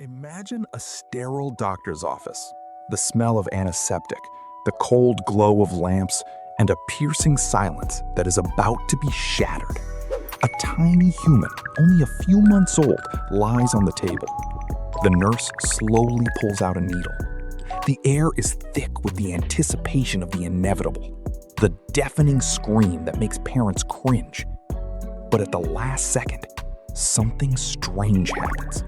Imagine a sterile doctor's office, the smell of antiseptic, the cold glow of lamps, and a piercing silence that is about to be shattered. A tiny human, only a few months old, lies on the table. The nurse slowly pulls out a needle. The air is thick with the anticipation of the inevitable, the deafening scream that makes parents cringe. But at the last second, something strange happens.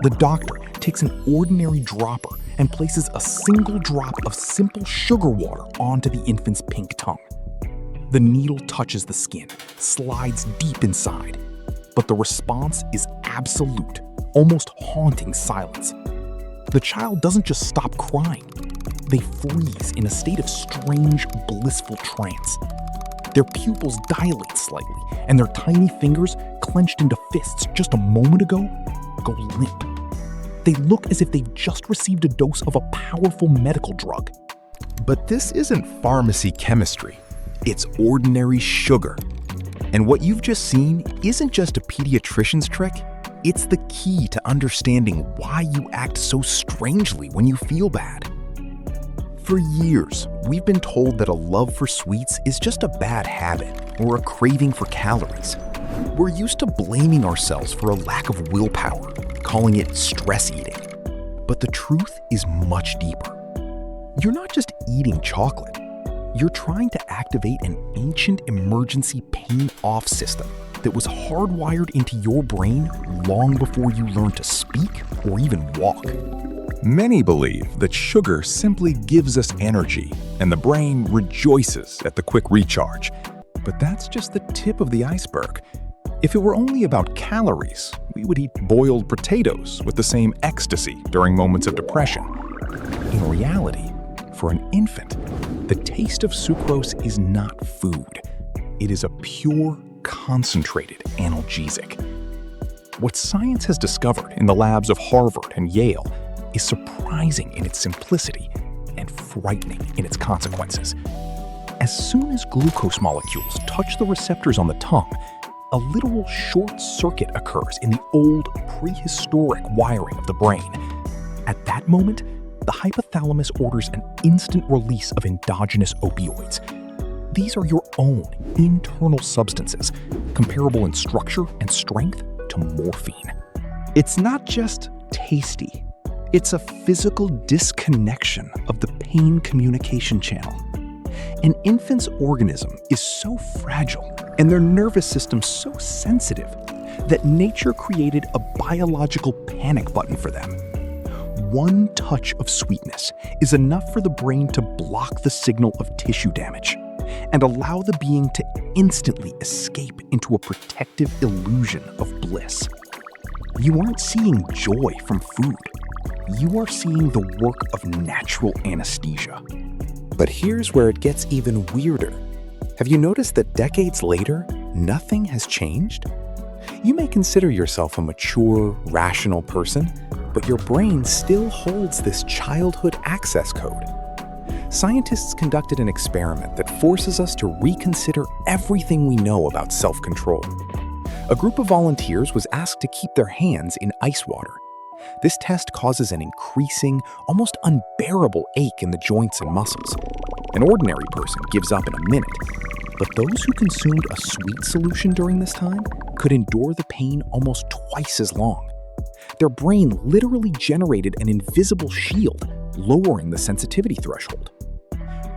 The doctor takes an ordinary dropper and places a single drop of simple sugar water onto the infant's pink tongue. The needle touches the skin, slides deep inside, but the response is absolute, almost haunting silence. The child doesn't just stop crying. They freeze in a state of strange, blissful trance. Their pupils dilate slightly, and their tiny fingers, clenched into fists just a moment ago, go limp. They look as if they've just received a dose of a powerful medical drug. But this isn't pharmacy chemistry. It's ordinary sugar. And what you've just seen isn't just a pediatrician's trick. It's the key to understanding why you act so strangely when you feel bad. For years, we've been told that a love for sweets is just a bad habit or a craving for calories. We're used to blaming ourselves for a lack of willpower, calling it stress eating. But the truth is much deeper. You're not just eating chocolate. You're trying to activate an ancient emergency pain-off system that was hardwired into your brain long before you learned to speak or even walk. Many believe that sugar simply gives us energy, and the brain rejoices at the quick recharge. But that's just the tip of the iceberg. If it were only about calories, we would eat boiled potatoes with the same ecstasy during moments of depression. In reality, for an infant, the taste of sucrose is not food. It is a pure, concentrated analgesic. What science has discovered in the labs of Harvard and Yale is surprising in its simplicity and frightening in its consequences. As soon as glucose molecules touch the receptors on the tongue, a literal short circuit occurs in the old, prehistoric wiring of the brain. At that moment, the hypothalamus orders an instant release of endogenous opioids. These are your own internal substances, comparable in structure and strength to morphine. It's not just tasty. It's a physical disconnection of the pain communication channel. An infant's organism is so fragile and their nervous system so sensitive that nature created a biological panic button for them. One touch of sweetness is enough for the brain to block the signal of tissue damage and allow the being to instantly escape into a protective illusion of bliss. You aren't seeing joy from food. You are seeing the work of natural anesthesia. But here's where it gets even weirder. Have you noticed that decades later, nothing has changed? You may consider yourself a mature, rational person, but your brain still holds this childhood access code. Scientists conducted an experiment that forces us to reconsider everything we know about self-control. A group of volunteers was asked to keep their hands in ice water. This test causes an increasing, almost unbearable ache in the joints and muscles. An ordinary person gives up in a minute, but those who consumed a sweet solution during this time could endure the pain almost twice as long. Their brain literally generated an invisible shield, lowering the sensitivity threshold.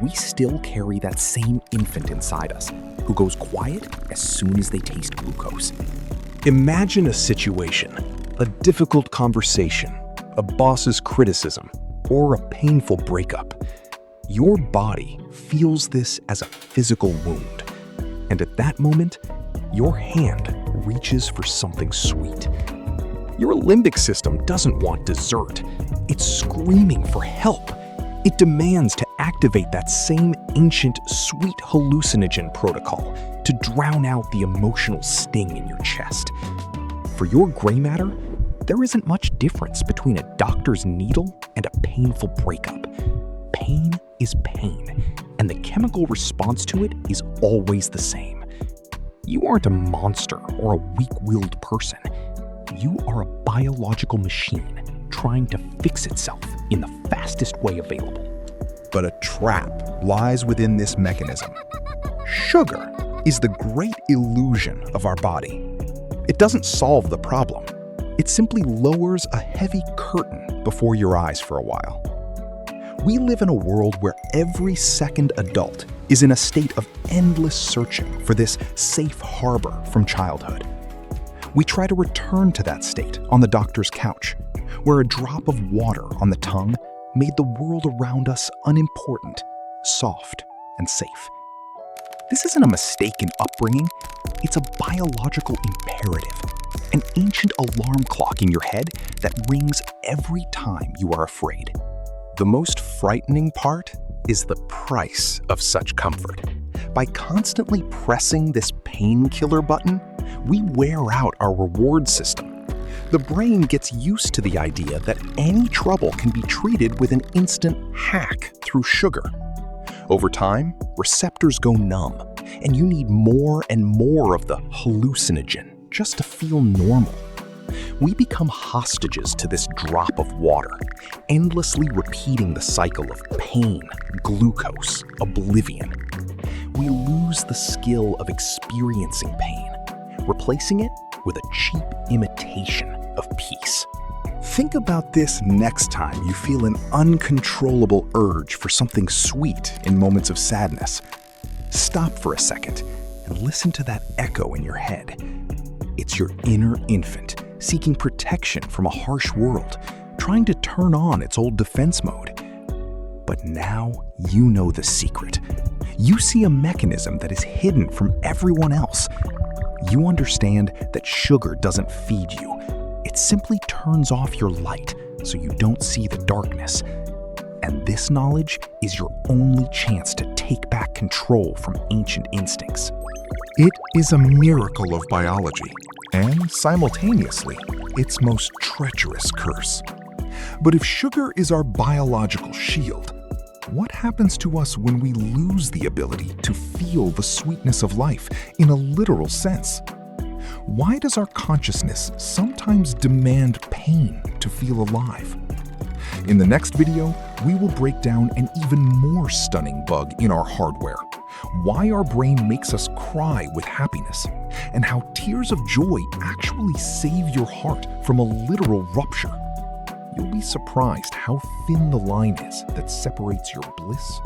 We still carry that same infant inside us, who goes quiet as soon as they taste glucose. Imagine a situation, a difficult conversation, a boss's criticism, or a painful breakup. Your body feels this as a physical wound, and at that moment, your hand reaches for something sweet. Your limbic system doesn't want dessert. It's screaming for help. It demands to activate that same ancient sweet hallucinogen protocol to drown out the emotional sting in your chest. For your gray matter, there isn't much difference between a doctor's needle and a painful breakup. Pain is pain, and the chemical response to it is always the same. You aren't a monster or a weak-willed person. You are a biological machine, trying to fix itself in the fastest way available. But a trap lies within this mechanism. Sugar is the great illusion of our body. It doesn't solve the problem. It simply lowers a heavy curtain before your eyes for a while. We live in a world where every second adult is in a state of endless searching for this safe harbor from childhood. We try to return to that state on the doctor's couch, where a drop of water on the tongue made the world around us unimportant, soft, and safe. This isn't a mistaken upbringing, it's a biological imperative, an ancient alarm clock in your head that rings every time you are afraid. The most frightening part is the price of such comfort. By constantly pressing this painkiller button, we wear out our reward system. The brain gets used to the idea that any trouble can be treated with an instant hack through sugar. Over time, receptors go numb, and you need more and more of the hallucinogen just to feel normal. We become hostages to this drop of water, endlessly repeating the cycle of pain, glucose, oblivion. We lose the skill of experiencing pain, replacing it with a cheap imitation of peace. Think about this next time you feel an uncontrollable urge for something sweet in moments of sadness. Stop for a second and listen to that echo in your head. It's your inner infant seeking protection from a harsh world, trying to turn on its old defense mode. But now you know the secret. You see a mechanism that is hidden from everyone else. You understand that sugar doesn't feed you. It simply turns off your light so you don't see the darkness. And this knowledge is your only chance to take back control from ancient instincts. It is a miracle of biology, and simultaneously, its most treacherous curse. But if sugar is our biological shield, what happens to us when we lose the ability to feel the sweetness of life in a literal sense? Why does our consciousness sometimes demand pain to feel alive? In the next video, we will break down an even more stunning bug in our hardware, why our brain makes us cry with happiness, and how tears of joy actually save your heart from a literal rupture. You'll be surprised how thin the line is that separates your bliss